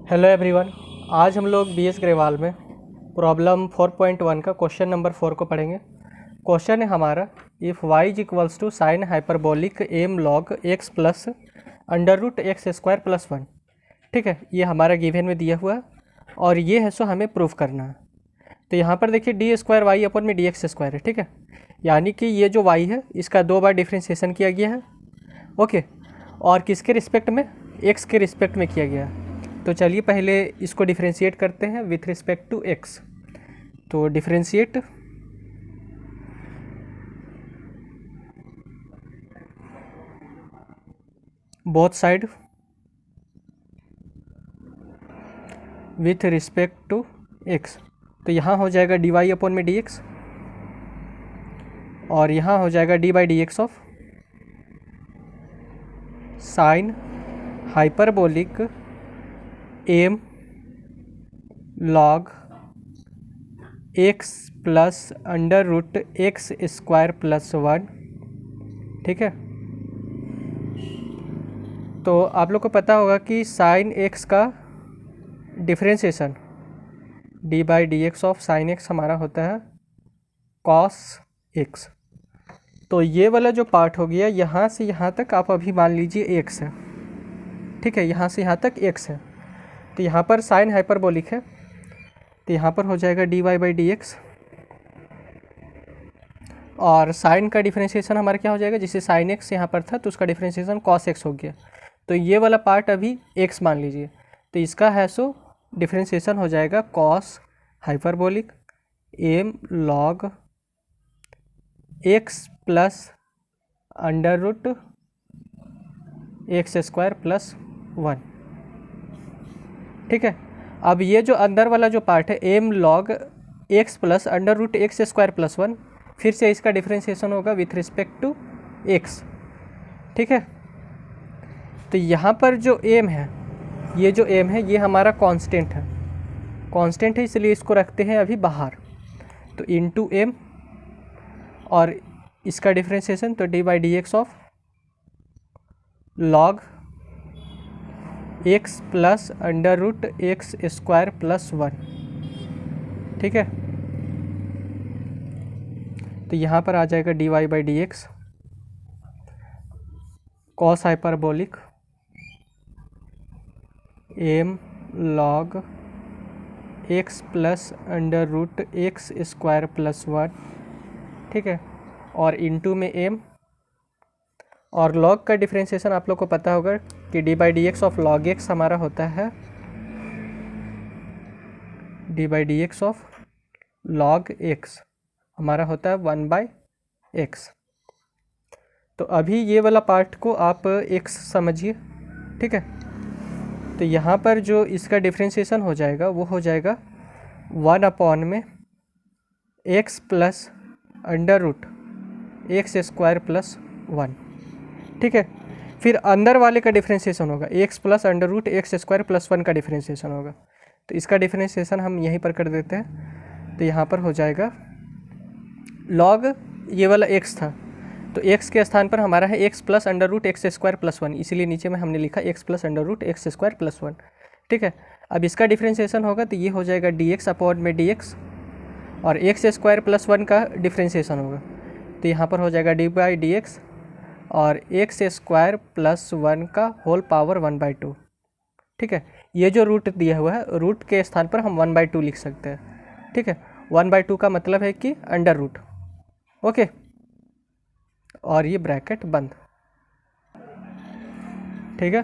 Hello everyone. आज हम लोग बी एस ग्रेवाल में प्रॉब्लम 4.1 का क्वेश्चन नंबर 4 को पढ़ेंगे। क्वेश्चन है हमारा, if y is equals to sine hyperbolic M log x plus under root x square plus 1। ठीक है, ये हमारा गिवन में दिया हुआ है और ये है सो हमें प्रूफ करना है। तो यहाँ पर देखिए डी स्क्वायर वाई अपन में डी एक्स स्क्वायर है। ठीक है, यानी कि ये जो y है इसका 2 बार डिफ्रेंशिएशन किया गया है। ओके, और किसके रिस्पेक्ट में? x के रिस्पेक्ट में किया गया है। तो चलिए पहले इसको डिफ्रेंशिएट करते हैं विथ रिस्पेक्ट टू x। तो differentiate both side with respect to x। तो यहाँ हो जाएगा डी वाई अपॉन में डी एक्स और यहाँ हो जाएगा d by D x of sine hyperbolic M log x plus under root x square plus 1। ठीक है, तो आप लोग को पता होगा कि साइन एक्स का differentiation D by D x of sine x हमारा होता है कॉस एक्स। तो ये वाला जो पार्ट हो गया यहाँ से यहाँ तक आप अभी मान लीजिए एक्स है। ठीक है, यहाँ से यहाँ तक एक्स है। तो यहाँ पर साइन हाइपरबोलिक है तो यहाँ पर हो जाएगा d y by D x और साइन का डिफ्रेंशिएशन हमारा क्या हो जाएगा, जैसे साइन एक्स यहाँ पर था तो उसका डिफ्रेंशिएशन कॉस एक्स हो गया। तो ये वाला पार्ट अभी एक्स मान लीजिए, तो इसका है सो डिफ्रेंशिएशन हो जाएगा cos hyperbolic M log x plus under root x square plus 1। ठीक है, अब ये जो अंदर वाला जो पार्ट है m log x plus under root x square plus 1, फिर से इसका डिफ्रेंशिएशन होगा विथ रिस्पेक्ट टू एक्स। ठीक है, तो यहाँ पर जो एम है, ये जो एम है ये हमारा कांस्टेंट है। कांस्टेंट है इसलिए इसको रखते हैं अभी बाहर। तो इनटू एम और इसका डिफ्रेंशिएशन तो d by D x of log x plus under root x square plus 1। ठीक है, तो यहाँ पर आ जाएगा d y by D x cos hyperbolic M log x plus under root x square plus 1। ठीक है, और इनटू में एम और लॉग का डिफ्रेंशिएशन आप लोग को पता होगा कि d by D x of log x हमारा होता है D by D x of log x हमारा होता है 1 बाई एक्स। तो अभी ये वाला पार्ट को आप एक्स समझिए। ठीक है, तो यहाँ पर जो इसका डिफ्रेंशिएशन हो जाएगा वो हो जाएगा 1 अपॉन में x plus under root x square plus 1। ठीक है, फिर अंदर वाले का डिफ्रेंशिएशन होगा x plus under root x square plus 1 का डिफ्रेंशिएशन होगा। तो इसका डिफ्रेंशिएशन हम यहीं पर कर देते हैं। तो यहाँ पर हो जाएगा लॉग ये वाला एक्स था तो एक्स के स्थान पर हमारा है x plus under root x square plus 1, इसीलिए नीचे में हमने लिखा x plus under root x square plus 1। ठीक है, अब इसका डिफ्रेंशिएशन होगा तो ये हो जाएगा डी एक्स अपॉन में डी एक्स और एक्स स्क्वायर प्लस 1 का डिफ्रेंशिएशन होगा तो यहाँ पर हो जाएगा डी बाई डी एक्स और एक्स स्क्वायर प्लस 1 का होल पावर 1/2। ठीक है, ये जो रूट दिया हुआ है रूट के स्थान पर हम 1/2 लिख सकते हैं। ठीक है, 1/2 का मतलब है कि अंडर रूट। ओके, और ये ब्रैकेट बंद। ठीक है,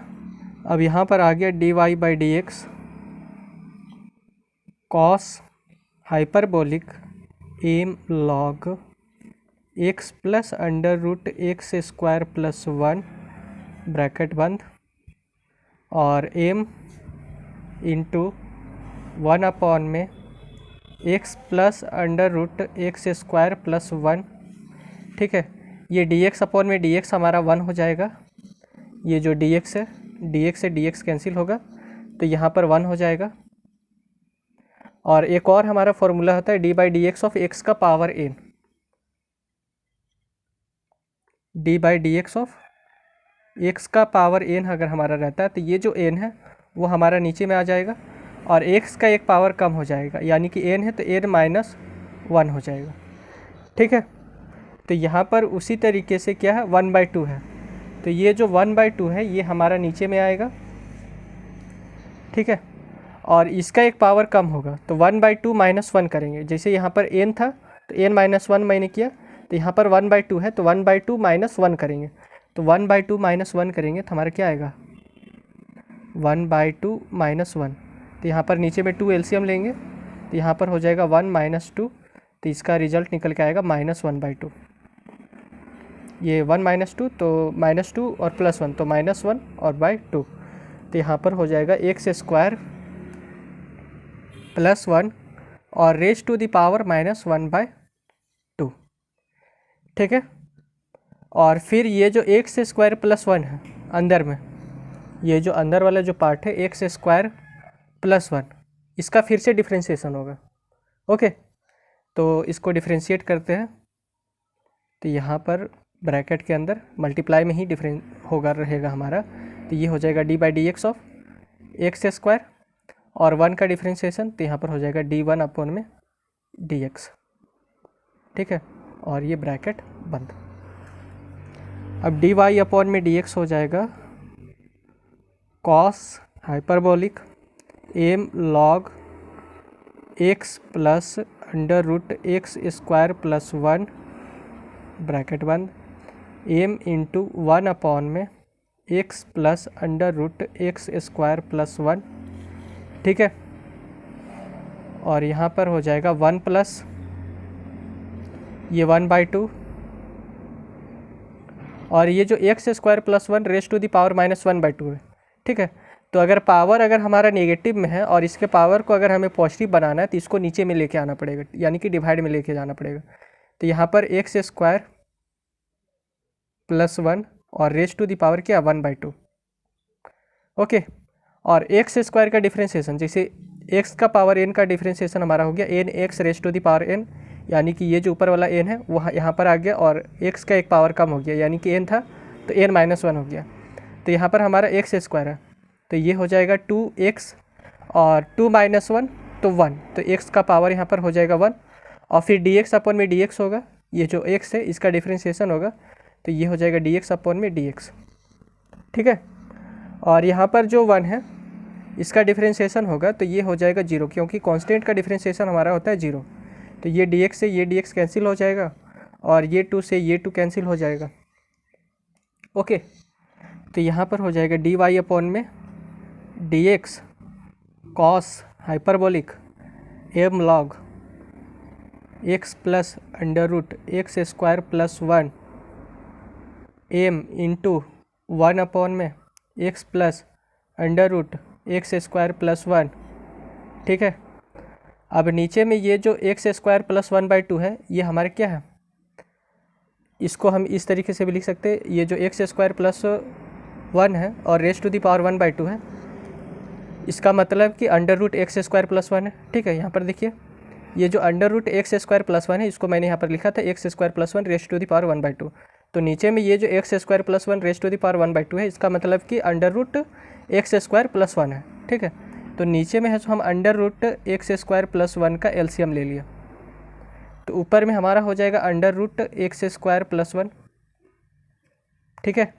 अब यहाँ पर आ गया d y by D x cos hyperbolic M log x plus under root x square plus 1 bracket बंद और एम इंटू 1 अपॉन में x plus under root x square plus 1। ठीक है, ये डी एक्स अपॉन में डी एक्स हमारा 1 हो जाएगा। ये जो डी एक्स से डी एक्स कैंसिल होगा तो यहाँ पर 1 हो जाएगा। और एक और हमारा फॉर्मूला होता है D by D x of X का power N, D by D x of X का पावर एन अगर हमारा रहता है तो ये जो एन है वो हमारा नीचे में आ जाएगा और x का एक पावर कम हो जाएगा, यानी कि n है तो n माइनस 1 हो जाएगा। ठीक है, तो यहाँ पर उसी तरीके से क्या है 1/2 है, तो ये जो 1/2 है ये हमारा नीचे में आएगा। ठीक है, और इसका एक पावर कम होगा तो 1/2 माइनस 1 करेंगे। जैसे यहाँ पर n था तो n माइनस 1 मैंने किया, तो यहाँ पर 1/2 है तो 1/2 माइनस 1 करेंगे, तो 1/2 माइनस 1 करेंगे तो हमारा क्या आएगा 1/2 माइनस 1। तो यहाँ पर नीचे में 2 एलसीएम लेंगे तो यहाँ पर हो जाएगा 1 माइनस 2, तो इसका रिजल्ट निकल के आएगा -1/2। ये 1 माइनस 2 तो -2 और +1 तो -1 और /2, तो यहाँ पर हो जाएगा x² +1 और रेज टू द पावर -1/2। ठीक है, और फिर ये जो x² +1 है अंदर में, ये जो अंदर वाला जो पार्ट है x² +1, इसका फिर से डिफ्रेंशिएशन होगा। ओके, तो इसको डिफ्रेंशिएट करते हैं, तो यहाँ पर ब्रैकेट के अंदर मल्टीप्लाई में ही डिफरेंस होगा रहेगा हमारा, तो ये हो जाएगा d/dx ऑफ x² और 1 का डिफ्रेंशिएशन, तो यहाँ पर हो जाएगा d1/dx। ठीक है, और ये ब्रैकेट बंद। अब dy/dx हो जाएगा cos hyperbolic m log x plus √x² + 1 bracket बंद m इंटू 1/में x प्लस √x² + 1। ठीक है, और यहाँ पर हो जाएगा 1 प्लस ये 1/2 और ये जो x² + 1 raise to the power -1/2 है। ठीक है, तो अगर पावर अगर हमारा नेगेटिव में है और इसके पावर को अगर हमें पॉजिटिव बनाना है तो इसको नीचे में लेके आना पड़ेगा, यानी कि डिवाइड में लेके जाना पड़ेगा। तो यहाँ पर x² + 1 और रेज टू द पावर क्या 1/2। ओके, और x² का डिफ्रेंशिएशन, जैसे x का पावर n का डिफ्रेंशिएशन हमारा हो गया n x raise to the power n, यानी कि ये जो ऊपर वाला n है वो यहाँ पर आ गया और x का एक पावर कम हो गया, यानी कि n था तो n -1 हो गया। तो यहाँ पर हमारा x² है तो ये हो जाएगा 2x और 2 - 1 तो 1, तो x का पावर यहाँ पर हो जाएगा 1 और फिर dx/dx होगा, ये जो x है इसका डिफ्रेंशिएशन होगा तो ये हो जाएगा dx/dx। ठीक है, और यहाँ पर जो 1 है इसका डिफ्रेंशिएशन होगा तो ये हो जाएगा 0, क्योंकि कांस्टेंट का डिफ्रेंशिएशन हमारा होता है 0, तो ये dx से ये dx कैंसिल हो जाएगा और ये 2 से ये 2 कैंसिल हो जाएगा। ओके, तो यहाँ पर हो जाएगा dy/में dx cos hyperbolic m log x plus √x² + 1 m into 1/में x प्लस √x² + 1। ठीक है, अब नीचे में ये जो x² + 1/2 है ये हमारे क्या है, इसको हम इस तरीके से भी लिख सकते हैं, ये जो x² + 1 है और रेज टू द पावर 1/2 है, इसका मतलब कि √x² + 1 है। ठीक है, यहाँ पर देखिए ये जो √x² + 1 है इसको मैंने यहाँ पर लिखा था x² + 1 raise to the power 1/2, तो नीचे में ये जो x² + 1 raise to the power 1/2 है इसका मतलब कि √x² + 1 है। ठीक है, तो नीचे में है तो हम √x² + 1 का एलसीएम ले लिया, तो ऊपर में हमारा हो जाएगा √x² + 1। ठीक है,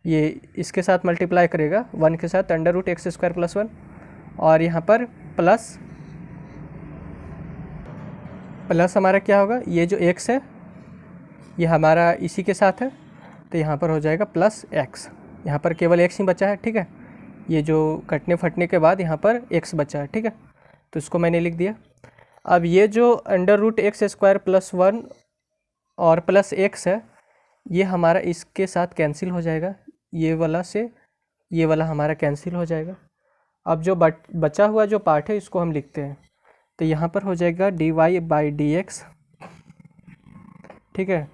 ये इसके साथ मल्टीप्लाई करेगा 1 के साथ √x² + 1 और यहाँ पर प्लस हमारा क्या होगा, ये जो x है ये हमारा इसी के साथ है तो यहाँ पर हो जाएगा +x, यहाँ पर केवल x ही बचा है। ठीक है, ये जो कटने फटने के बाद यहाँ पर x बचा है। ठीक है, तो इसको मैंने लिख दिया। अब ये जो √x² + 1 और +x है ये हमारा इसके साथ कैंसिल हो जाएगा, ये वाला से ये वाला हमारा कैंसिल हो जाएगा। अब जो बचा हुआ जो पार्ट है इसको हम लिखते हैं, तो यहाँ पर हो जाएगा dy/dx। ठीक है,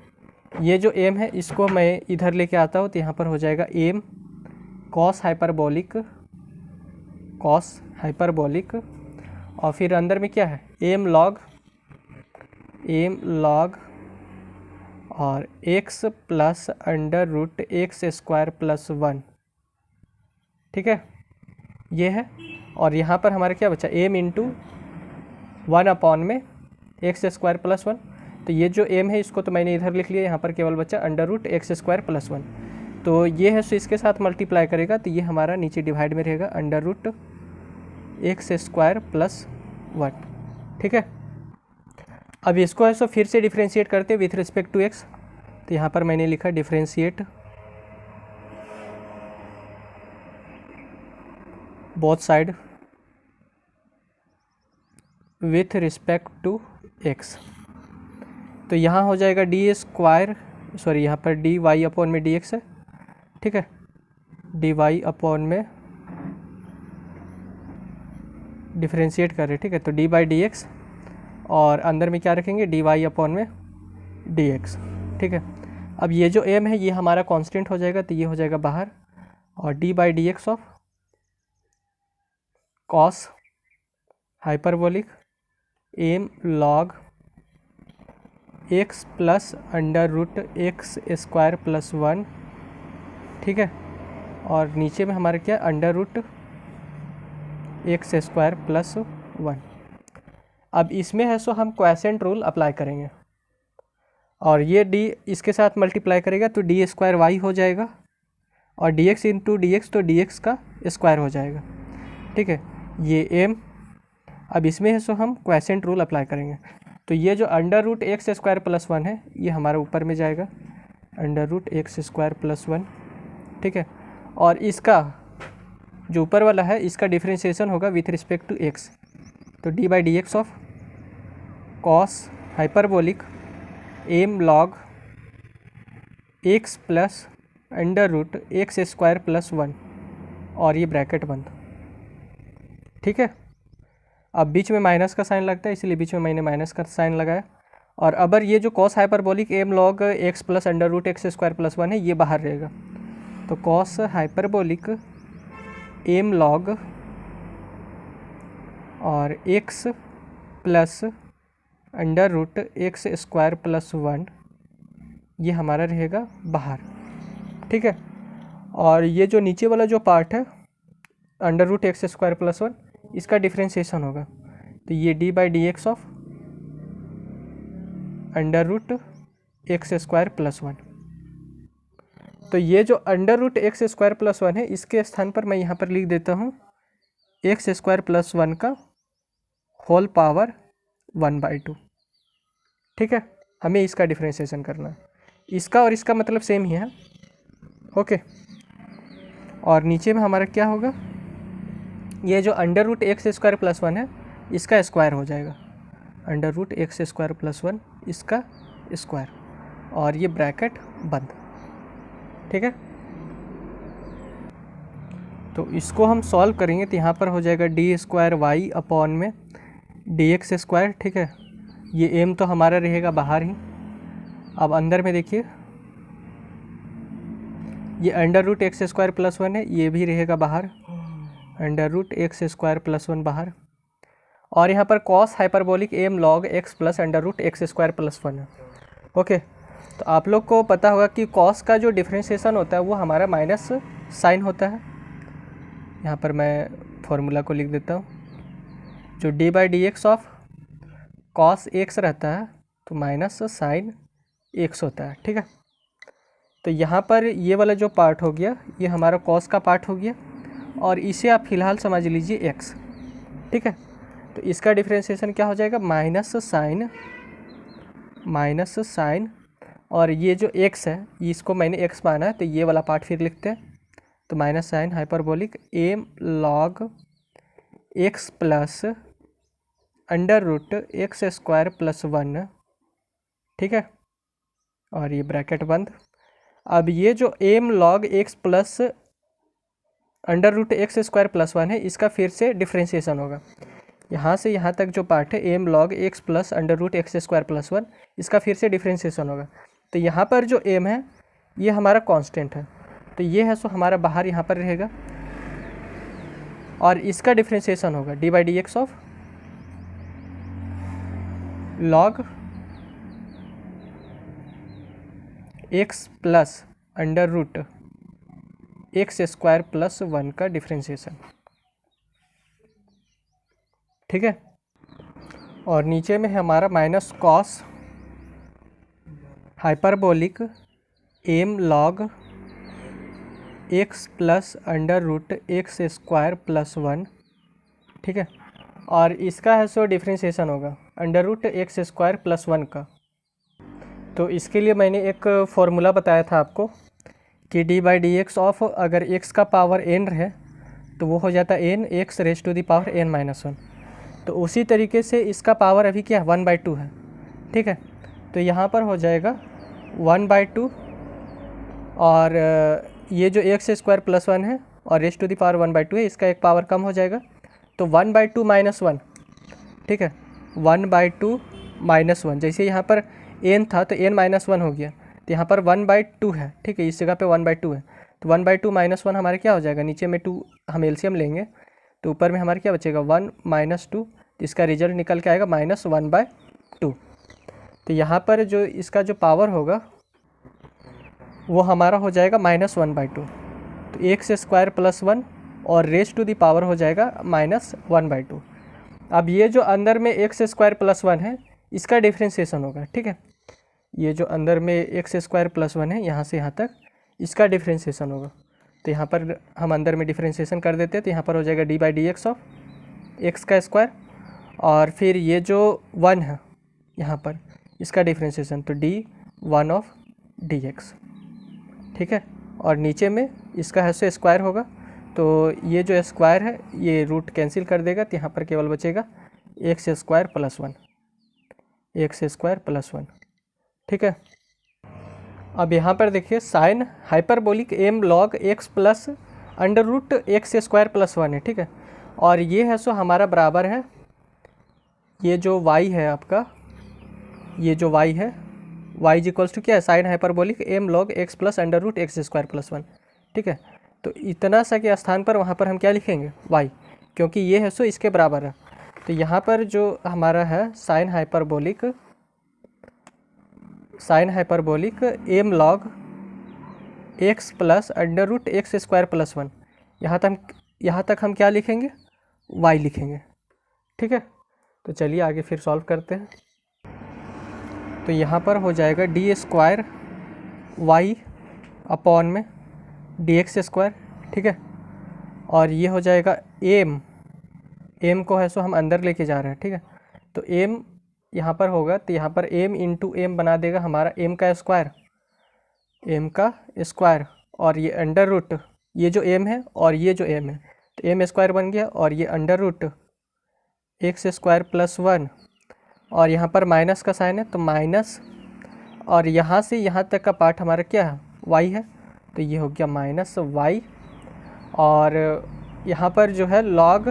ये जो m है इसको मैं इधर लेके आता हूँ तो यहाँ पर हो जाएगा m cos हाइपरबोलिक और फिर अंदर में क्या है m log और x प्लस √x² + 1। ठीक है, ये है, और यहाँ पर हमारा क्या बचा, एम इंटू 1 में एक्स स्क्वायर प्लस 1। तो ये जो एम है इसको तो मैंने इधर लिख लिया, यहाँ पर केवल बचा under root x square plus 1। तो ये है, सो इसके साथ मल्टीप्लाई करेगा तो ये हमारा नीचे डिवाइड में रहेगा under root x square plus 1। ठीक है, अब इसको है सो फिर से डिफ्रेंशिएट करते हैं विथ रिस्पेक्ट टू एक्स। तो यहाँ पर मैंने लिखा differentiate both side with respect to x. तो यहाँ हो जाएगा डी स्क्वायर, सॉरी यहाँ पर डी वाई अपॉन में डी एक्स है। ठीक है, डी वाई अपॉन में डिफ्रेंशिएट कर रहे, ठीक है, तो डी बाई डी एक्स, और अंदर में क्या रखेंगे, डी वाई अपॉन में डी एक्स। ठीक है, अब ये जो एम है ये हमारा कांस्टेंट हो जाएगा, तो ये हो जाएगा बाहर, और d by D x of cos hyperbolic M log x plus under root x square plus 1। ठीक है, और नीचे में हमारा क्या, under root x square plus 1। अब इसमें है सो हम क्वोशिएंट रूल अप्लाई करेंगे, और ये डी इसके साथ मल्टीप्लाई करेगा तो डी स्क्वायर वाई हो जाएगा, और d x into D x तो डी एक्स का स्क्वायर हो जाएगा। ठीक है, ये एम, अब इसमें है सो हम क्वोशिएंट रूल अप्लाई करेंगे। तो ये जो under root x square plus 1 है ये हमारा ऊपर में जाएगा under root x square plus 1। ठीक है, और इसका जो ऊपर वाला है इसका डिफ्रेंशिएशन होगा विथ रिस्पेक्ट टू एक्स, तो d by D x of cos hyperbolic M log x plus under root x square plus 1, और ये ब्रैकेट बंद। ठीक है, अब बीच में माइनस का साइन लगता है इसलिए बीच में मैंने माइनस का साइन लगाया, और अबर ये जो cos hyperbolic M log x plus under root x square plus 1 है ये बाहर रहेगा, तो कॉस हाइपरबोलिक एम लॉग और x plus under root x square plus 1 ये हमारा रहेगा बाहर। ठीक है, और ये जो नीचे वाला जो पार्ट है under root x square plus 1 इसका डिफ्रेंशिएशन होगा, तो ये d by D x of under root x square plus 1। तो ये जो under root x square plus 1 है इसके स्थान पर मैं यहाँ पर लिख देता हूँ एक्स स्क्वायर प्लस 1 का होल पावर 1/2। ठीक है, हमें इसका डिफ्रेंशिएशन करना है, इसका और इसका मतलब सेम ही है। ओके, और नीचे में हमारा क्या होगा, ये जो under root x square plus 1 है इसका स्क्वायर हो जाएगा under root x square plus 1 इसका स्क्वायर, और ये ब्रैकेट बंद। ठीक है, तो इसको हम सॉल्व करेंगे तो यहाँ पर हो जाएगा डी स्क्वायर वाई अपॉन में डी एक्स स्क्वायर। ठीक है, ये एम तो हमारा रहेगा बाहर ही, अब अंदर में देखिए ये under root x square plus 1 है ये भी रहेगा बाहर, under root x square plus 1 बाहर, और यहाँ पर cos hyperbolic M log x plus under root x square plus 1 है। ओके, तो आप लोग को पता होगा कि कॉस का जो डिफ्रेंशिएशन होता है वो हमारा माइनस साइन होता है। यहाँ पर मैं फॉर्मूला को लिख देता हूँ, जो D by D x of cos x रहता है तो माइनस साइन एक्स होता है। ठीक है, तो यहाँ पर ये वाला जो पार्ट हो गया ये हमारा कॉस का पार्ट हो गया, और इसे आप फिलहाल समझ लीजिए एक्स। ठीक है, तो इसका डिफ्रेंशिएशन क्या हो जाएगा, माइनस साइन, और ये जो एक्स है इसको मैंने एक्स माना है तो ये वाला पार्ट फिर लिखते हैं, तो minus sine hyperbolic M log x plus under root x square plus 1। ठीक है, और ये ब्रैकेट बंद। अब ये जो m log x plus under root x square plus 1 है इसका फिर से डिफ्रेंशिएशन होगा, यहाँ से यहाँ तक जो पार्ट है m log x plus under root x square plus 1 इसका फिर से डिफ्रेंशिएशन होगा। तो यहाँ पर जो एम है ये हमारा कांस्टेंट है, तो ये है सो हमारा बाहर यहाँ पर रहेगा, और इसका डिफ्रेंशिएशन होगा d by D x of log x plus under root x square plus 1 का डिफ्रेंशिएशन। ठीक है। और नीचे में है हमारा minus cos hyperbolic M log x plus under root x square plus 1, ठीक है। और इसका है सो डिफ्रेंशिएशन होगा under root x square plus 1 का। तो इसके लिए मैंने एक फॉर्मूला बताया था आपको कि d by D x of, अगर एक्स का पावर एन रहे तो वो हो जाता है n x raise to the power n minus 1। तो उसी तरीके से इसका पावर अभी क्या है 1/2 है, ठीक है। तो यहाँ पर हो जाएगा 1/2 और ये जो एक्स स्क्वायर प्लस 1 है और रेज टू दी पावर 1/2 है, इसका एक पावर कम हो जाएगा तो 1/2 माइनस 1, ठीक है। 1/2 माइनस 1, जैसे यहाँ पर एन था तो एन माइनस 1 हो गया, तो यहाँ पर 1/2 है, ठीक है। इस जगह पे 1/2 है तो 1/2 माइनस 1 हमारे क्या हो जाएगा, नीचे में 2 हम एलसीएम लेंगे तो ऊपर में हमारे क्या बचेगा 1 माइनस 2, इसका रिजल्ट निकल के आएगा -1/2। तो यहाँ पर जो इसका जो पावर होगा वो हमारा हो जाएगा -1/2। तो एक्स स्क्वायर प्लस 1 और रेज टू दी पावर हो जाएगा -1/2। अब ये जो अंदर में एक्स स्क्वायर प्लस 1 है इसका डिफ्रेंशिएशन होगा, ठीक है। ये जो अंदर में एक्स स्क्वायर प्लस 1 है यहाँ से यहाँ तक, इसका डिफ्रेंशिएशन होगा। तो यहाँ पर हम अंदर में डिफ्रेंशिएशन कर देते हैं तो यहाँ पर हो जाएगा d by D x of X का स्क्वायर, और फिर ये जो 1 है यहाँ पर इसका डिफ्रेंशिएशन तो d1 ऑफ डी एक्स, ठीक है। और नीचे में इसका है सो स्क्वायर होगा, तो ये जो स्क्वायर है ये रूट कैंसिल कर देगा तो यहाँ पर केवल बचेगा x square plus 1, x square plus 1, ठीक है। अब यहाँ पर देखिए sine hyperbolic M log x plus under root x square plus 1 है, ठीक है। और ये है सो हमारा बराबर है, ये जो y है आपका, ये जो y है y इज इक्वल्स टू क्या है sine hyperbolic M log x plus under root x square plus 1, ठीक है। तो इतना सा के स्थान पर वहाँ पर हम क्या लिखेंगे y, क्योंकि ये है सो इसके बराबर है। तो यहाँ पर जो हमारा है sine hyperbolic M log x plus under root x square plus 1, यहाँ तक हम क्या लिखेंगे y लिखेंगे, ठीक है। तो चलिए आगे फिर सॉल्व करते हैं। तो यहाँ पर हो जाएगा डी स्क्वायर वाई अपॉन में डी एक्स स्क्वायर, ठीक है। और ये हो जाएगा एम को है सो हम अंदर लेके जा रहे हैं, ठीक है। तो एम यहाँ पर होगा तो यहाँ पर एम इंटू एम बना देगा हमारा एम का स्क्वायर, और ये अंडर रूट ये जो एम है और ये जो एम है तो एम स्क्वायर बन गया, और ये under root x square plus 1, और यहाँ पर माइनस का साइन है तो माइनस, और यहाँ से यहाँ तक का पार्ट हमारा क्या है y है, तो ये हो गया -y। और यहाँ पर जो है log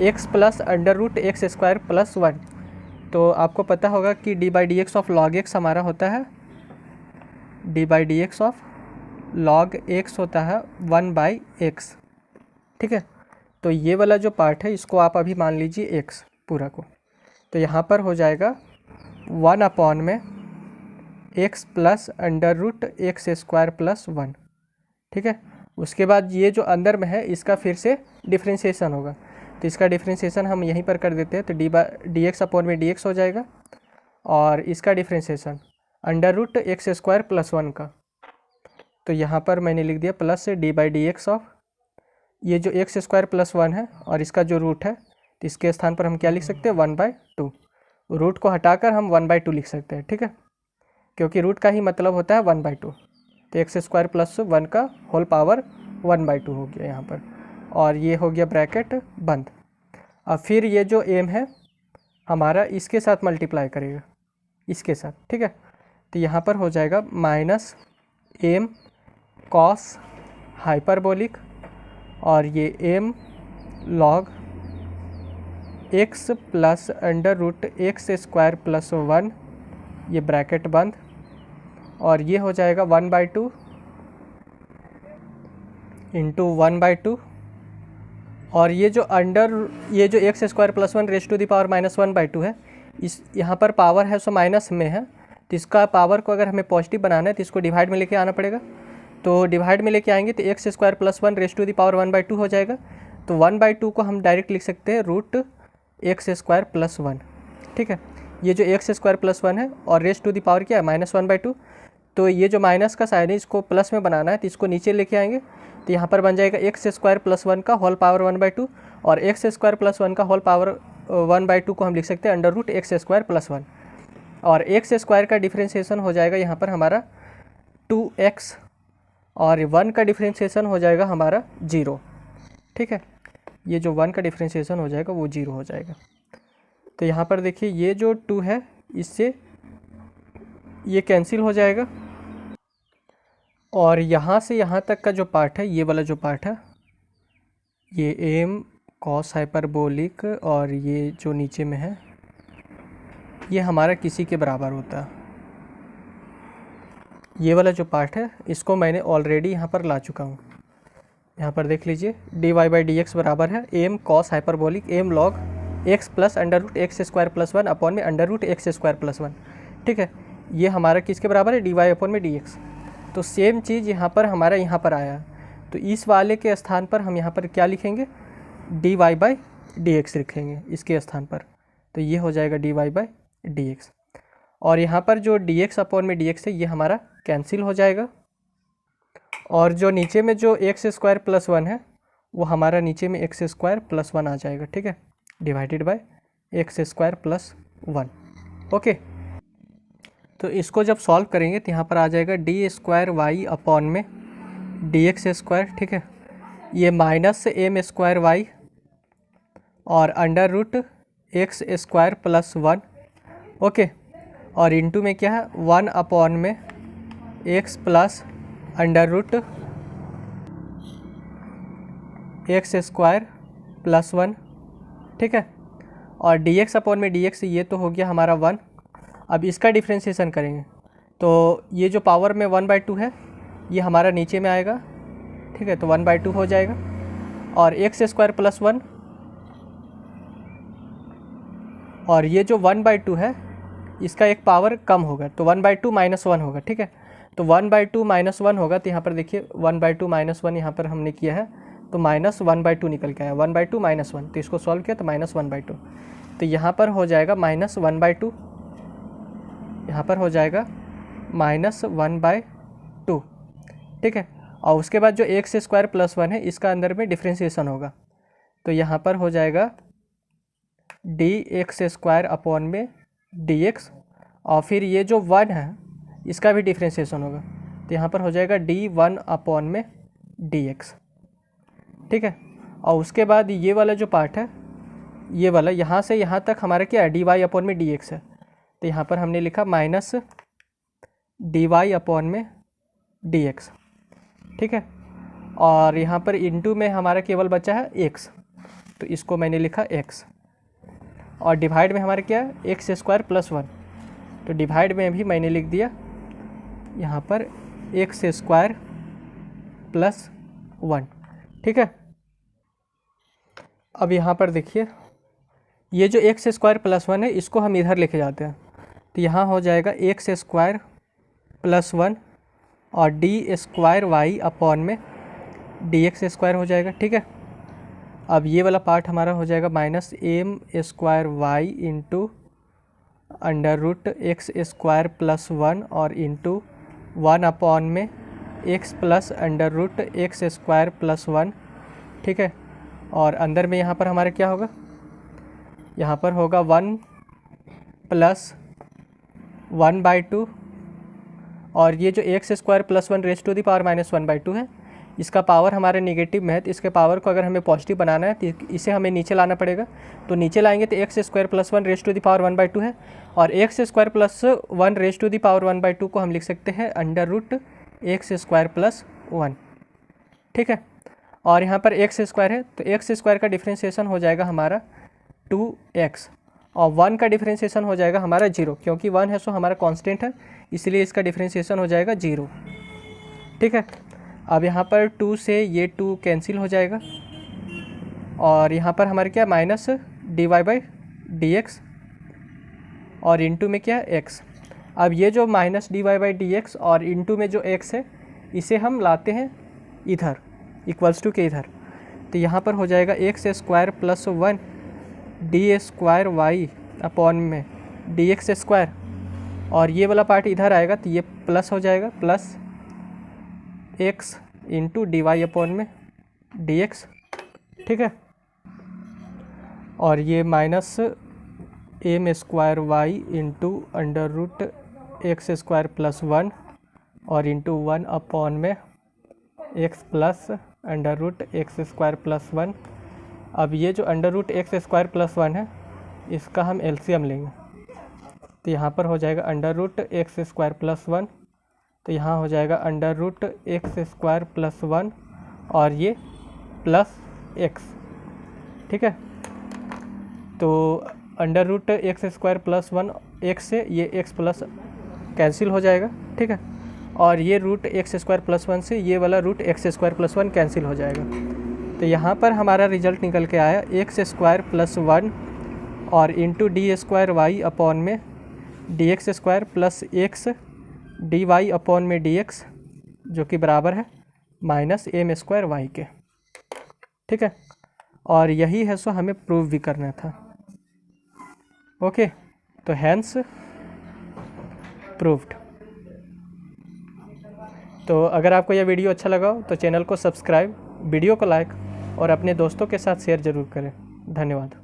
x plus under root x square plus 1, तो आपको पता होगा कि d by D x of log x हमारा होता है, D by D x of log x होता है 1/x, ठीक है। तो ये वाला जो पार्ट है इसको आप अभी मान लीजिए x पूरा को, तो यहाँ पर हो जाएगा 1 अपॉन में x plus under root x square plus 1, ठीक है। उसके बाद ये जो अंदर में है इसका फिर से डिफ्रेंशिएशन होगा, तो इसका डिफ्रेंशिएशन हम यहीं पर कर देते हैं, तो डी एक्स अपॉन में डी एक्स हो जाएगा, और इसका differentiation under root x square plus 1 का, तो यहाँ पर मैंने लिख दिया प्लस से D by D x of ये जो एक्स स्क्वायर प्लस 1 है और इसका जो रूट है तो इसके स्थान पर हम क्या लिख सकते हैं 1/2, रूट को हटाकर हम 1/2 लिख सकते हैं, ठीक है, क्योंकि रूट का ही मतलब होता है 1/2। तो एक्स स्क्वायर प्लस 1 का होल पावर 1/2 हो गया यहाँ पर, और ये हो गया ब्रैकेट बंद। अब फिर ये जो एम है हमारा इसके साथ मल्टीप्लाई करेगा इसके साथ, ठीक है। तो यहाँ पर हो जाएगा -m कॉस हाइपरबोलिक, और ये m log x plus under root x square plus 1, ये ब्रैकेट बंद, और ये हो जाएगा 1/2 इंटू 1/2, और ये जो x square plus 1 raise to the power -1/2 है, इस यहाँ पर पावर है सो माइनस में है, तो इसका पावर को अगर हमें पॉजिटिव बनाना है तो इसको डिवाइड में लेके आना पड़ेगा। तो डिवाइड में लेके आएंगे तो x square plus 1 raise to the power 1/2 हो जाएगा। तो 1/2 को हम डायरेक्ट लिख सकते हैं root x square plus one. ठीक है, ये जो एक्स स्क्वायर प्लस वन है और रेस्ट टू द पावर क्या है -1/2, तो ये जो माइनस का साइन है इसको प्लस में बनाना है तो इसको नीचे लेके आएंगे तो यहाँ पर बन जाएगा एक्स स्क्वायर प्लस वन का होल पावर 1/2 और एक्स स्क्वायर प्लस वन का होल पावर 1/2 को हम लिख सकते हैं under root x square plus one. और एक्स स्क्वायर का डिफ्रेंशिएशन हो जाएगा यहाँ पर हमारा 2x और 1 का डिफ्रेंशिएशन हो जाएगा हमारा 0। ठीक है, ये जो 1 का डिफ्रेंशिएशन हो जाएगा वो 0 हो जाएगा। तो यहाँ पर देखिए ये जो 2 है इससे ये कैंसिल हो जाएगा और यहाँ से यहाँ तक का जो पार्ट है, ये वाला जो पार्ट है, ये एम कॉस हाइपरबोलिक और ये जो नीचे में है ये हमारा किसी के बराबर होता है। ये वाला जो पार्ट है इसको मैंने ऑलरेडी यहाँ पर ला चुका हूँ। यहाँ पर देख लीजिए dy/dx बराबर है M cos hyperbolic M log x plus under root x square plus one upon में under root x square plus one. ठीक है, ये हमारा किसके बराबर है dy/dx। तो सेम चीज़ यहाँ पर हमारा यहाँ पर आया, तो इस वाले के स्थान पर हम यहाँ पर क्या लिखेंगे dy/dx लिखेंगे इसके स्थान पर, तो ये हो जाएगा dy/dx। और यहाँ पर जो dx अपॉन में dx है ये हमारा कैंसिल हो जाएगा और जो नीचे में जो एक्स स्क्वायर प्लस वन है वो हमारा नीचे में एक्स स्क्वायर प्लस वन आ जाएगा। ठीक है, divided by x square plus one. Okay, तो इसको जब सॉल्व करेंगे तो यहाँ पर आ जाएगा डी स्क्वायर वाई अपॉन में डी एक्स स्क्वायर। ठीक है, ये माइनस एम स्क्वायर वाई और under root x square plus one. Okay, और इनटू में क्या है 1 अपॉन में x plus under root x square plus one. ठीक है, और डी एक्स अपॉन में डी एक्स ये तो हो गया हमारा 1। अब इसका डिफ्रेंशिएशन करेंगे तो ये जो पावर में 1/2 है ये हमारा नीचे में आएगा। ठीक है, तो 1/2 हो जाएगा और एक्स स्क्वायर प्लस वन और ये जो 1/2 है इसका एक पावर कम होगा तो 1/2 माइनस वन होगा। ठीक है, तो 1/2 माइनस वन होगा तो यहाँ पर देखिए 1/2 माइनस वन यहाँ पर हमने किया है तो -1/2 निकल के आया, 1/2 माइनस वन, तो इसको सॉल्व किया तो -1/2, तो यहाँ पर हो जाएगा -1/2, यहाँ पर हो जाएगा -1/2। ठीक है, और उसके बाद जो एक्स स्क्वायर प्लस वन है इसका अंदर में डिफ्रेंशिएशन होगा तो यहाँ पर हो जाएगा डी एक्स स्क्वायर अपॉन में डी एक्स और फिर ये जो 1 है इसका भी डिफ्रेंशिएशन होगा तो यहाँ पर हो जाएगा d1 अपॉन में dx। ठीक है, और उसके बाद ये वाला जो पार्ट है ये वाला यहाँ से यहाँ तक हमारा क्या है dy अपॉन में dx है तो यहाँ पर हमने लिखा माइनस dy अपॉन में dx। ठीक है, और यहाँ पर इनटू में हमारा केवल बचा है x तो इसको मैंने लिखा x और डिवाइड में हमारा क्या है एक्स स्क्वायर प्लस वन, तो डिवाइड में भी मैंने लिख दिया यहाँ पर एक्स स्क्वायर प्लस वन। ठीक है, अब यहाँ पर देखिए ये जो एक्स स्क्वायर प्लस वन है इसको हम इधर लेके जाते हैं तो यहाँ हो जाएगा एक्स स्क्वायर प्लस वन और डी स्क्वायर वाई अपॉन में डी एक्स स्क्वायर हो जाएगा। ठीक है, अब ये वाला पार्ट हमारा हो जाएगा minus m square y into under root x square plus one और इंटू 1 अपॉन में x plus under root x square plus one. ठीक है, और अंदर में यहाँ पर हमारा क्या होगा, यहाँ पर होगा 1 प्लस 1/2 और ये जो x square plus one raise to the power -1/2 है इसका पावर हमारे नेगेटिव में है तो इसके पावर को अगर हमें पॉजिटिव बनाना है तो इसे हमें नीचे लाना पड़ेगा, तो नीचे लाएंगे तो x square plus one raise to the power 1/2 है और x square plus one raise to the power 1/2 को हम लिख सकते हैं under root x square plus one. ठीक है, और यहाँ पर एक्स स्क्वायर है तो एक्स स्क्वायर का डिफ्रेंशिएशन हो जाएगा हमारा 2x और 1 का डिफ्रेंशिएशन हो जाएगा हमारा 0, क्योंकि 1 है सो हमारा कांस्टेंट है इसलिए इसका डिफ्रेंशिएशन हो जाएगा 0। ठीक है, अब यहाँ पर 2 से ये 2 कैंसिल हो जाएगा और यहाँ पर हमारे क्या माइनस dy/dx और इनटू में क्या है x। अब ये जो माइनस dy/dx और इनटू में जो x है इसे हम लाते हैं इधर इक्वल्स टू के इधर, तो यहाँ पर हो जाएगा x square plus one d square Y upon में डी एक्स स्क्वायर, और ये वाला पार्ट इधर आएगा तो ये प्लस हो जाएगा, plus x into d Y upon में डी एक्स, ठीक है। और ये minus m square y into under root x square plus 1 और इंटू 1 अपॉन में x plus under root x square plus 1। अब ये जो under root x square plus 1 है इसका हम एलसीएम लेंगे, तो यहाँ पर हो जाएगा under root x square plus 1, तो यहाँ हो जाएगा under root x square plus 1 और ये प्लस एक्स, ठीक है। तो under root x square plus 1 x से ये एक्स प्लस कैंसिल हो जाएगा, ठीक है। और ये रूट एक्स स्क्वायर प्लस 1 से ये वाला root x square plus 1 cancel हो जाएगा। तो यहाँ पर हमारा रिजल्ट निकल के आया एक्स स्क्वायर प्लस 1 और into D square Y upon में D x square plus X D Y upon में डी एक्स, जो कि बराबर है माइनस एम स्क्वायर वाई के, ठीक है। और यही है सो हमें प्रूव भी करना था। ओके, तो हैंस प्रूव्ड। तो अगर आपको यह वीडियो अच्छा लगा हो तो चैनल को सब्सक्राइब, वीडियो को लाइक और अपने दोस्तों के साथ शेयर ज़रूर करें। धन्यवाद।